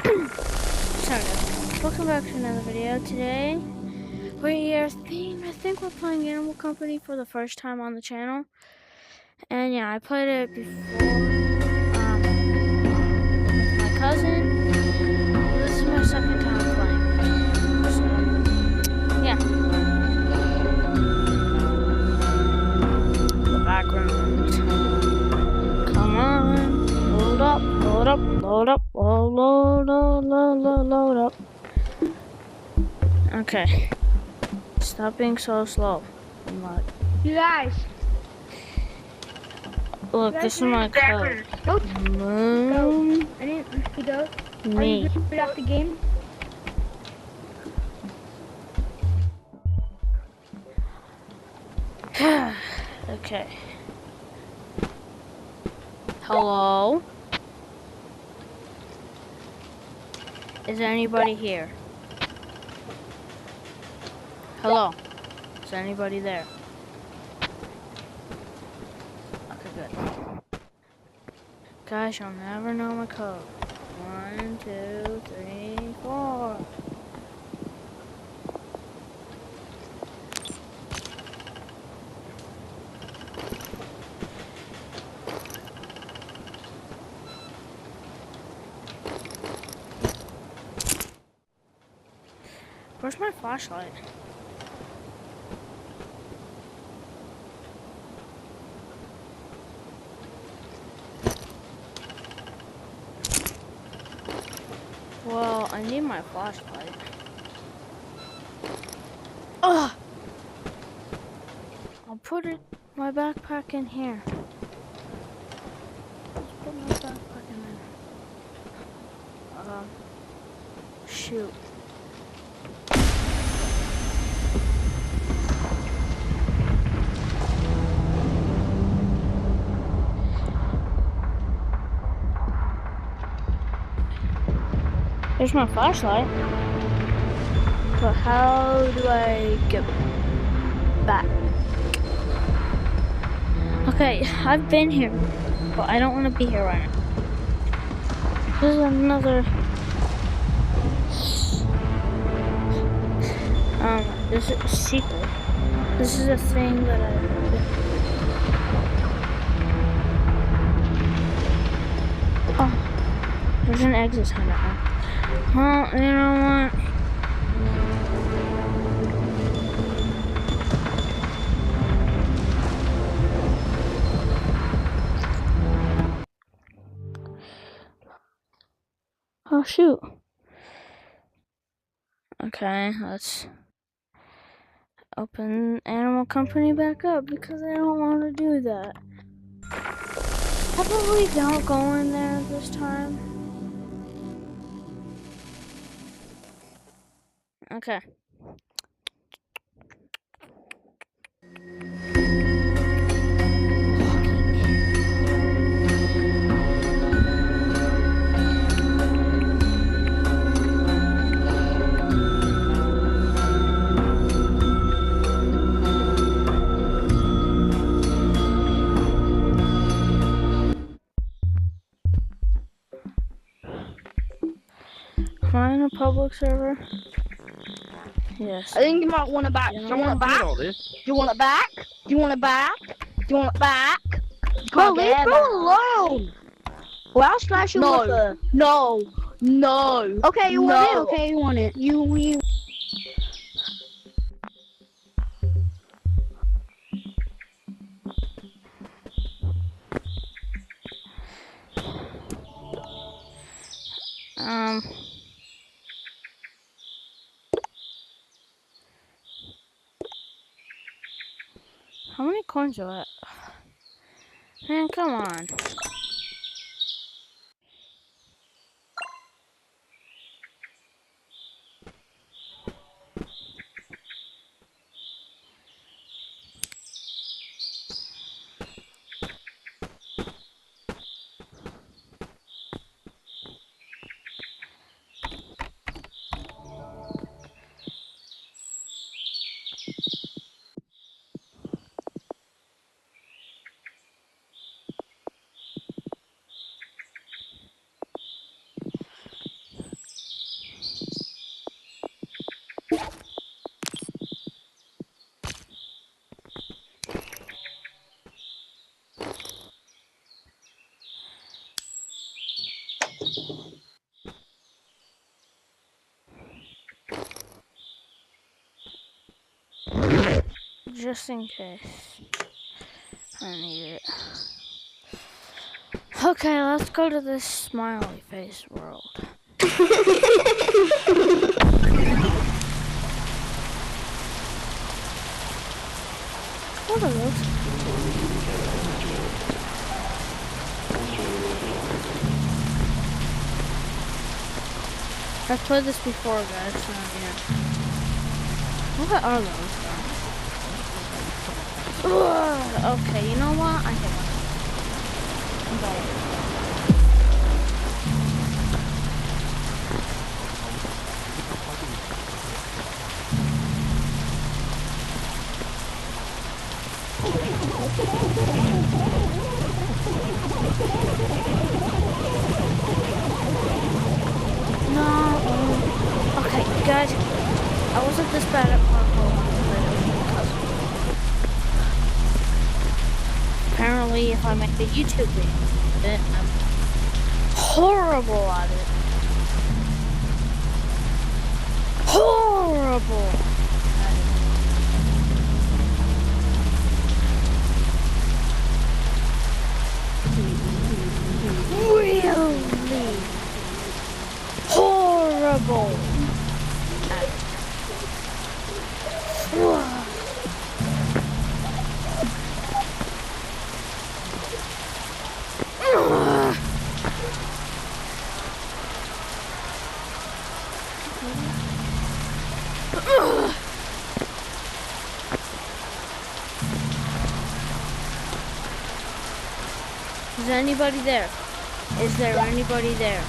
Sorry guys. Welcome back to another video. Today we're here. I think we're playing Animal Company for the first time on the channel. And yeah, I played it before with my cousin. This is my second time playing. So yeah. The background. Come on. Load up, load up, load up, load up. Okay. Stop being so slow. You guys. Look, this is my code. Go. Moon. I didn't go. Are Me. you good off the game? Okay. Hello? Is anybody here? Hello? Is anybody there? Okay, good. Guys, you'll never know my code. 1, 2, 3, 4. Where's my flashlight? Well, I need my flashlight. Ugh! I'll put my backpack in here. Let's put my backpack in there. Shoot. There's my flashlight. But how do I get back? Okay, I've been here, but I don't want to be here right now. This is another... this is a secret. This is a thing that Oh, there's an exit sign out there. Well, you know what? Oh, shoot. Okay, let's open Animal Company back up because I don't want to do that. Probably don't go in there this time. Okay. Am I in a public server? Yes. I think you might want it back. Do you want it back? Do you want it back? Do you want it back? Do you want it back? Bro, leave bro alone. Well, I'll smash you with a... No. No. Okay, you want it? Okay, you want it. You... How many coins are that? Man, come on. Just in case. I need it. Okay, let's go to this smiley face world. What are those? I've played this before, guys, so yeah. What are those? Okay, you know what? I hate myself. No. Okay, guys. I wasn't this bad at parkour. Apparently, if I make a YouTube video, I'm horrible at it. Horrible at it. Really horrible at it. Is anybody there? Is there anybody there?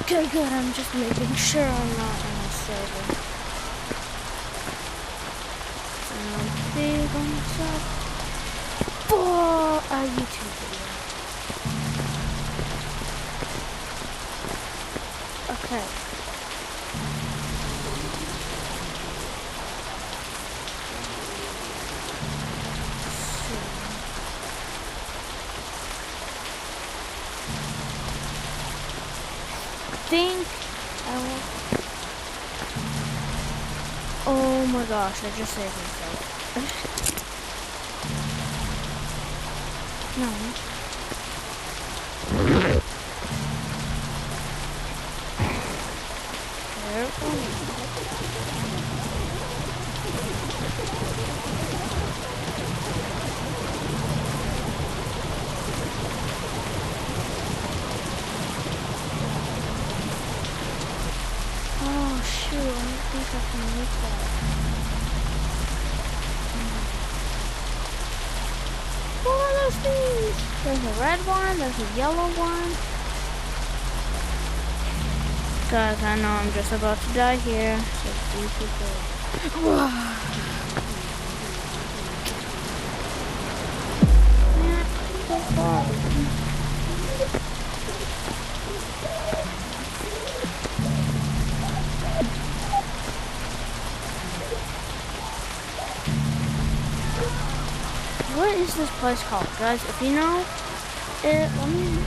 Okay, good. I'm just making sure I'm not in a server. And I'm big on myself for a YouTube video. Okay. I think I will. Oh my gosh, I just saved myself. No. Careful. Oh shoot, I don't think I can make that. What are those things? There's a red one, there's a yellow one. Guys, I know I'm just about to die here, so please be good. Man, so far. What is this place called? Guys, if you know it, let me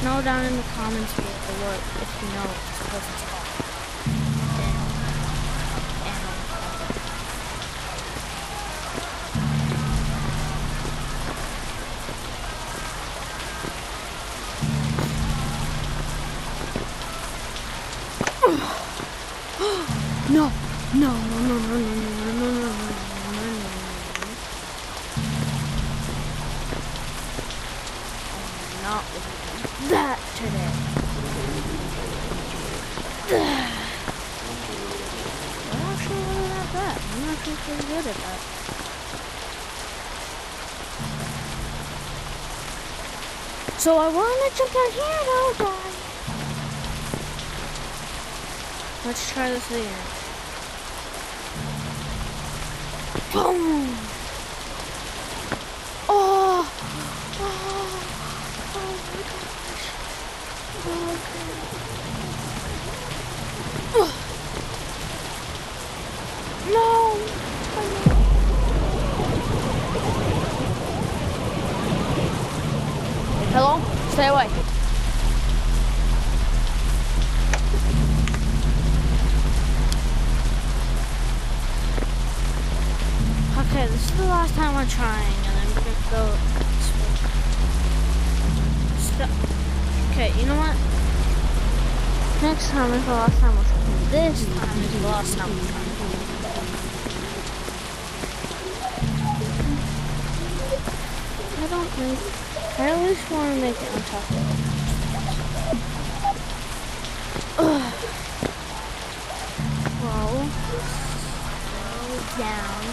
know down in the comments below if you know what this place is called. No, no, no, no, no, no, no, no, no, no, no. Not that today. I'm actually really not bad. I'm actually pretty good at that. So I want to jump down here and I'll die. Let's try this again. Boom! Oh! Oh! Oh my gosh! Okay. No! Hello? Stay away. Okay, this is the last time we're trying, and then we're gonna go this way. Stop. Okay, you know what? Next time is the last time we're trying. This time is the last time we're trying. I at least want to make it on top of it. Slow down.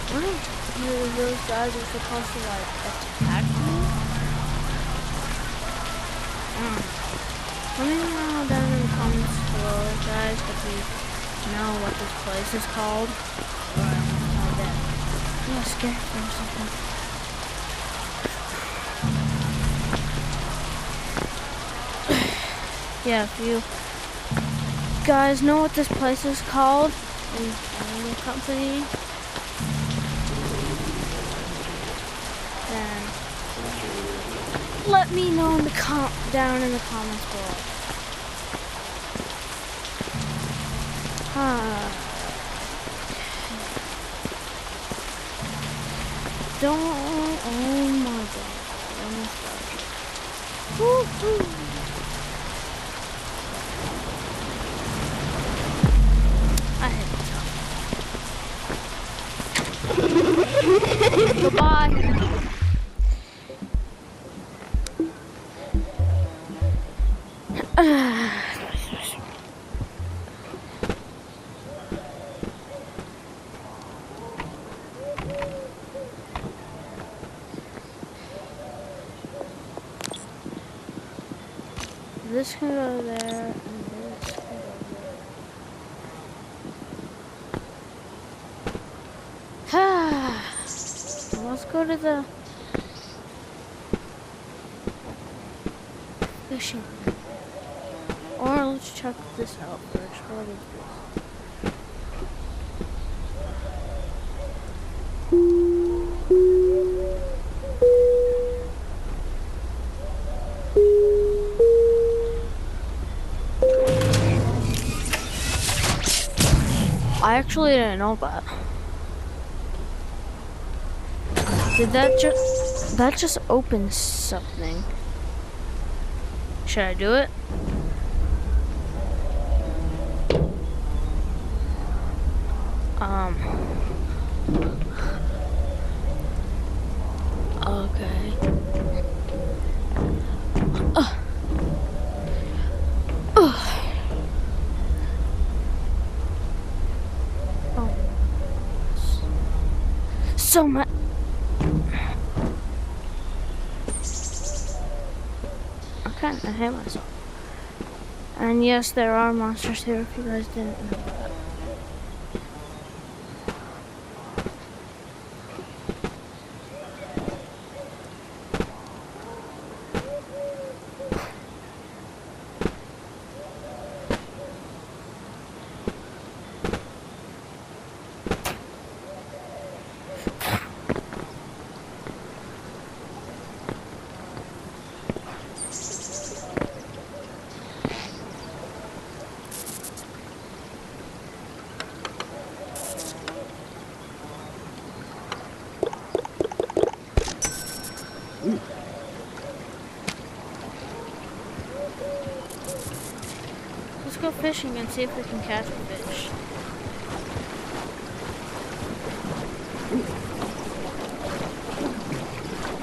What if those guys are supposed to like attack me? Let me know down in the comments below, guys, if you know what this place is called. Or I'm dead. I got scared for a second. Yeah, if you guys know what this place is called in Animal Company, then let me know in the down in the comments below. Don't, oh my god, woo-hoo. I hit the top. Goodbye. This can go there, and this can go there. Let's go to the fishing. Or let's check this out first. What is this? I actually didn't know that. Did that just opened something? Should I do it? Okay. So much. Okay, I hate myself. And yes, there are monsters here if you guys didn't know that. Let's go fishing and see if we can catch a fish.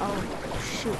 Oh, shoot.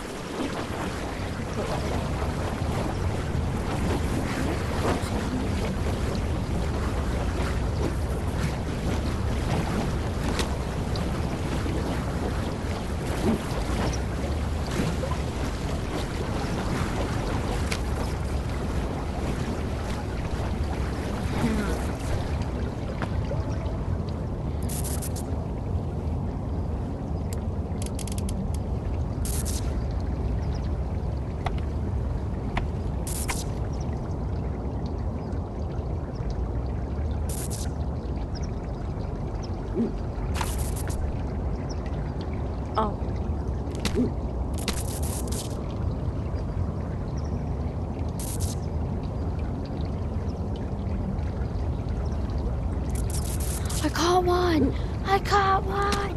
I caught one! I caught one!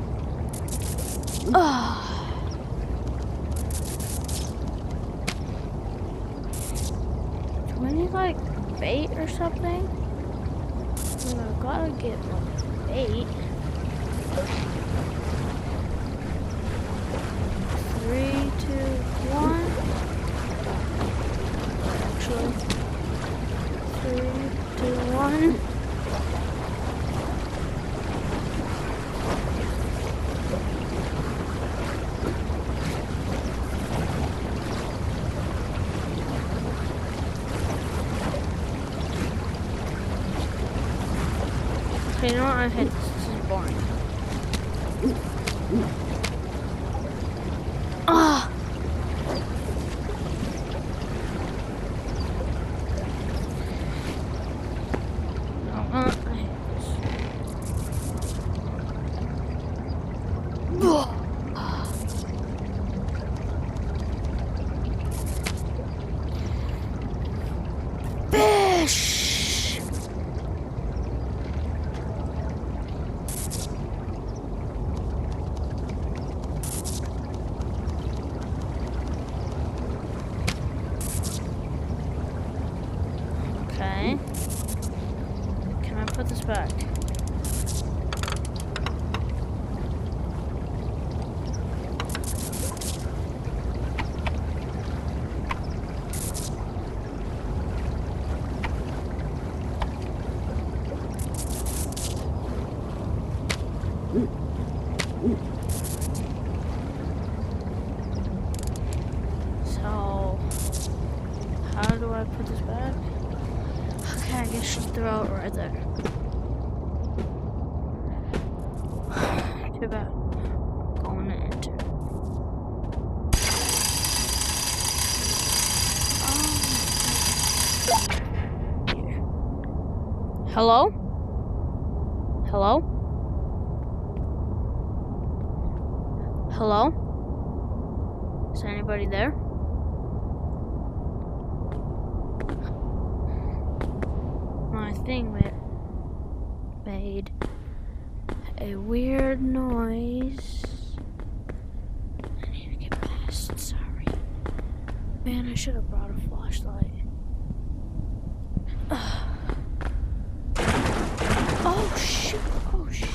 Ugh. Do we need like bait or something? I gotta get like bait. 3, 2, 1. Actually, 3, 2, 1. Okay, you know what? I hate this. This is boring. Ah! No, I hate this. Ugh. Fish! Okay. Can I put this back? So, how do I put this back? Okay, I guess just throw it right there. Too bad. Going to enter. Hello? Hello? Hello? Is anybody there? My thing made a weird noise. I need to get past, sorry. Man, I should have brought a flashlight. Oh shoot, oh shoot.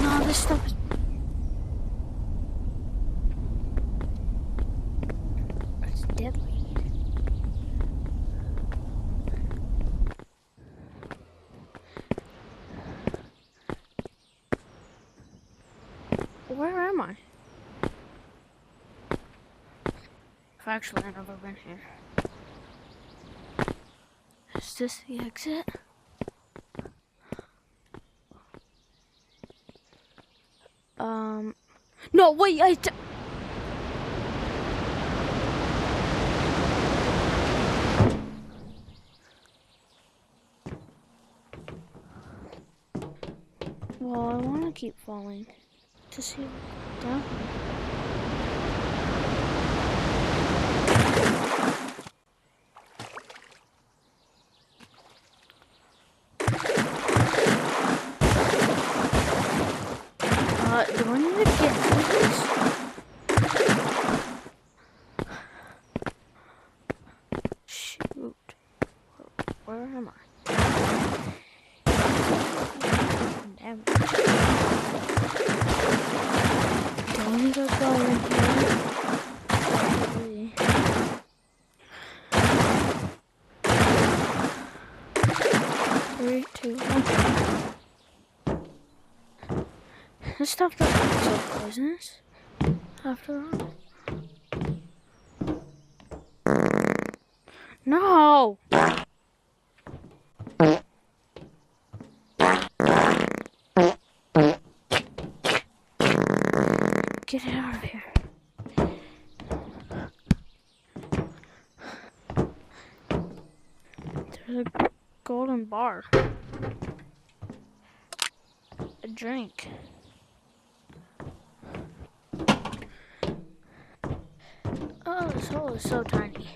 No, this stuff is... It's deadly. Where am I? Actually, I've never been here. Is this the exit? No, wait, well, I want to keep falling to see what's down here. Do I need to get through this? Shoot. Where am I? Damn it. Do I need to go in here? 3, 2, 1. This stuff doesn't look so poisonous. After all. No! Get it out of here. There's a a golden bar. A drink. Oh, this hole is so tiny.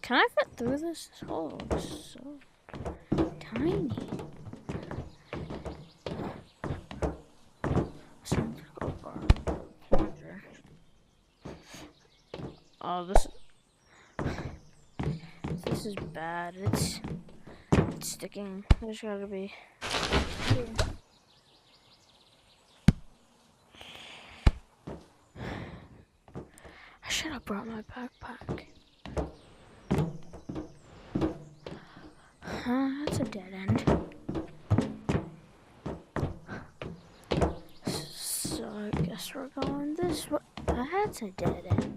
Can I fit through this? This hole is so tiny. Oh, this is bad. It's sticking. There's gotta be. Here. I should have brought my backpack. That's a dead end. So I guess we're going this way. That's a dead end.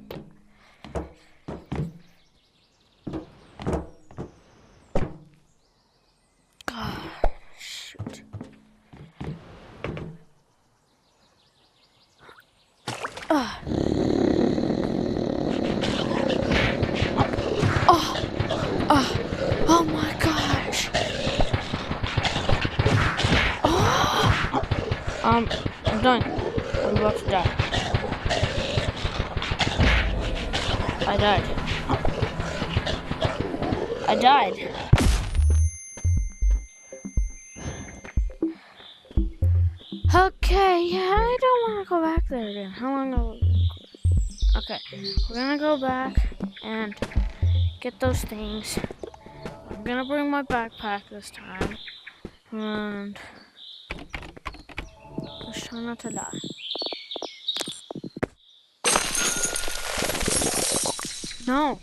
Oh, shoot. Oh my gosh. I'm done. I'm about to die. I died. Okay, yeah, I don't want to go back there again. How long are we? Okay, we're gonna go back and get those things. I'm gonna bring my backpack this time. And let's try not to die. No.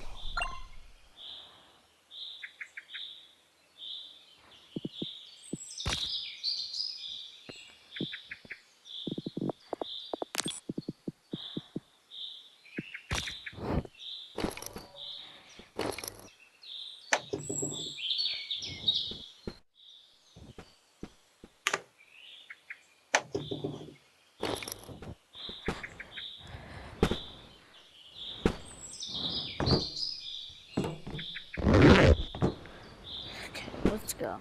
Okay, let's go.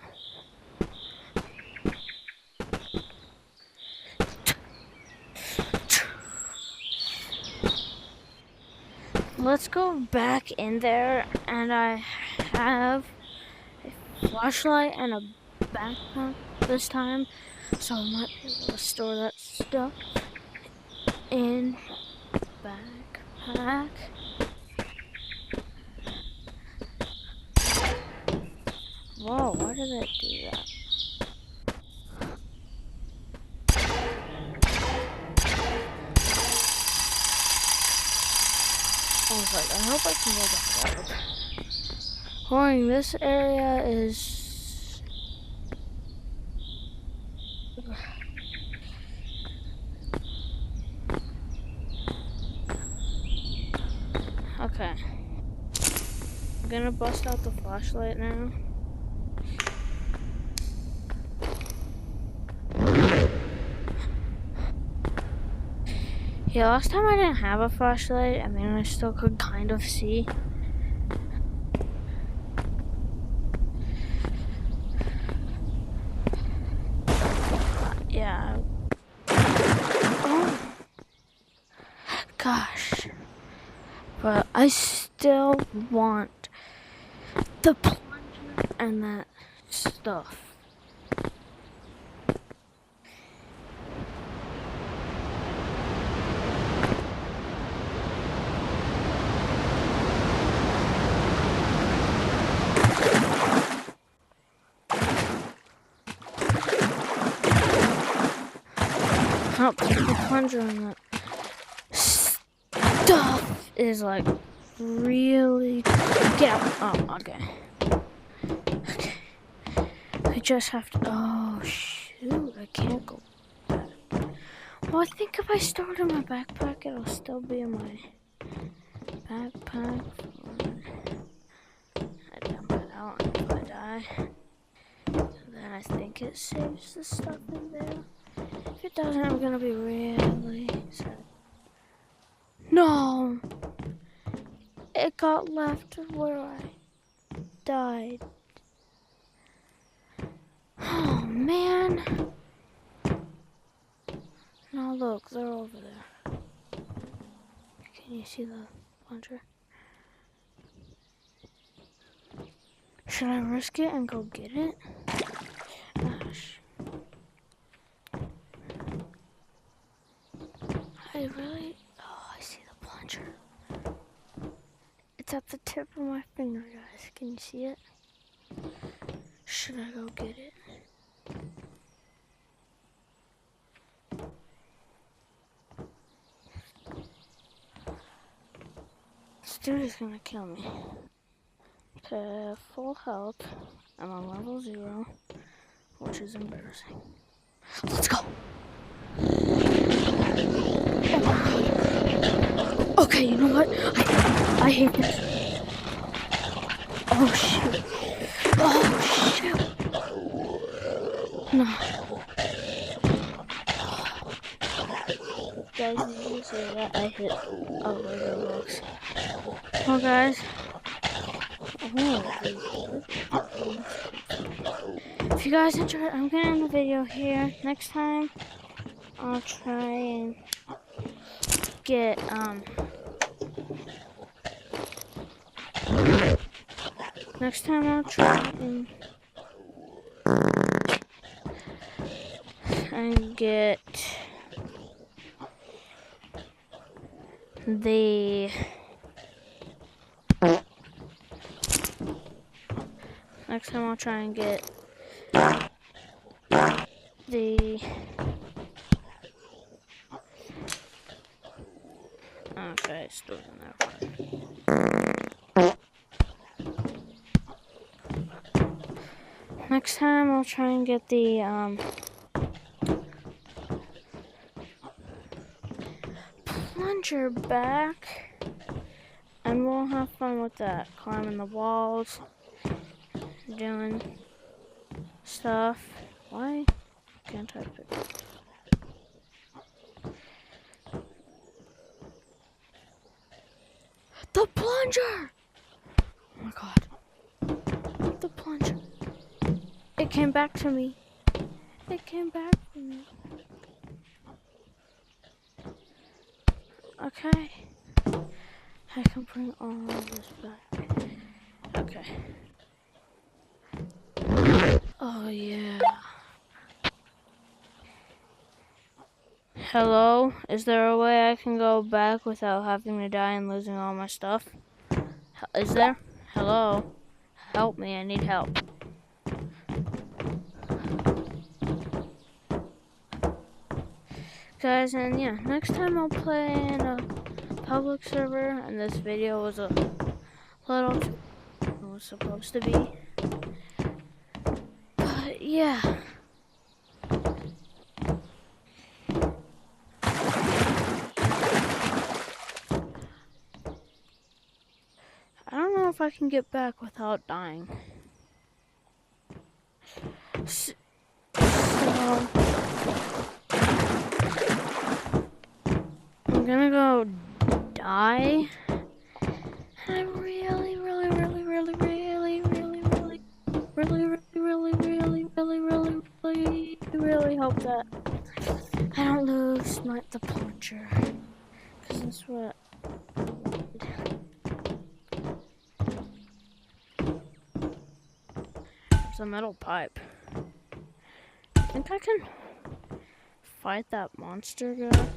Let's go back in there, and I have a flashlight and a backpack this time, so I might be able to store that stuff in backpack. Whoa, why did it do that? I was like, I hope I can go back up. Warning, this area is... Okay. I'm gonna bust out the flashlight now. Yeah, last time I didn't have a flashlight. I mean, I still could kind of see. Yeah. Oh. Gosh. But I still want the plunger and that stuff. Oh, the plunger and that stuff is like really... Get out. Oh, okay. Okay. I just have to... Oh, shoot. I can't go back. Well, I think if I store it in my backpack, it'll still be in my backpack. I dump it out if I die. Then I think it saves the stuff in there. If it doesn't, I'm gonna be really sad. No! It got left where I died. Oh man. Now look, they're over there. Can you see the plunger? Should I risk it and go get it? Gosh. I really... Oh, I see the plunger. It's at the tip of my finger, guys. Can you see it? Should I go get it? This dude is gonna kill me. Okay, full health. I'm on level 0, which is embarrassing. Let's go! Oh. Okay, you know what? I hate this. Oh shoot. Oh shoot. No. Guys, did you see that? I hit a Lego box. Oh guys. Oh. If you guys enjoyed, I'm gonna end the video here. Next time, I'll try and get next time I'll try and get the next time I'll try and get the okay, it's still in there. Next time I'll try and get the plunger back, and we'll have fun with that, climbing the walls, doing stuff. Why can't I pick it? The plunger! Oh my god. The plunger. It came back to me. It came back to me. Okay. I can bring all of this back. Okay. Oh yeah. Hello? Is there a way I can go back without having to die and losing all my stuff? Is there? Hello? Help me, I need help. Guys, and yeah, next time I'll play in a public server, and this video was a little too, it was supposed to be. But yeah. I don't know if I can get back without dying. So I'm gonna go die. And I really hope that I don't lose the plunger. Because that's what it's a metal pipe. I think I can fight that monster guy.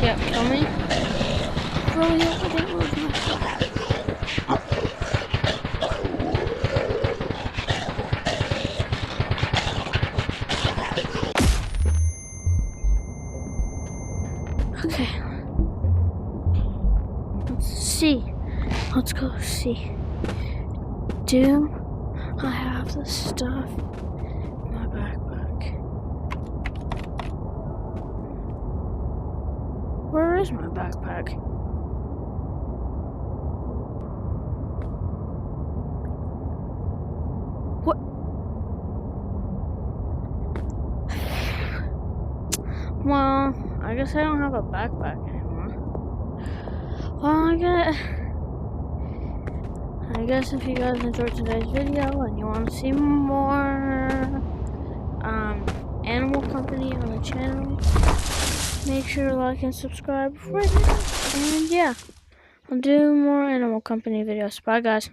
Yeah, kill me. Really hope I didn't lose my stuff. Okay. Let's see. Let's go see. Do I have the stuff in my backpack? Where is my backpack? I guess I don't have a backpack anymore. Well, I guess if you guys enjoyed today's video and you want to see more Animal Company on the channel, make sure to like and subscribe right now. And yeah, I'll do more Animal Company videos. Bye guys.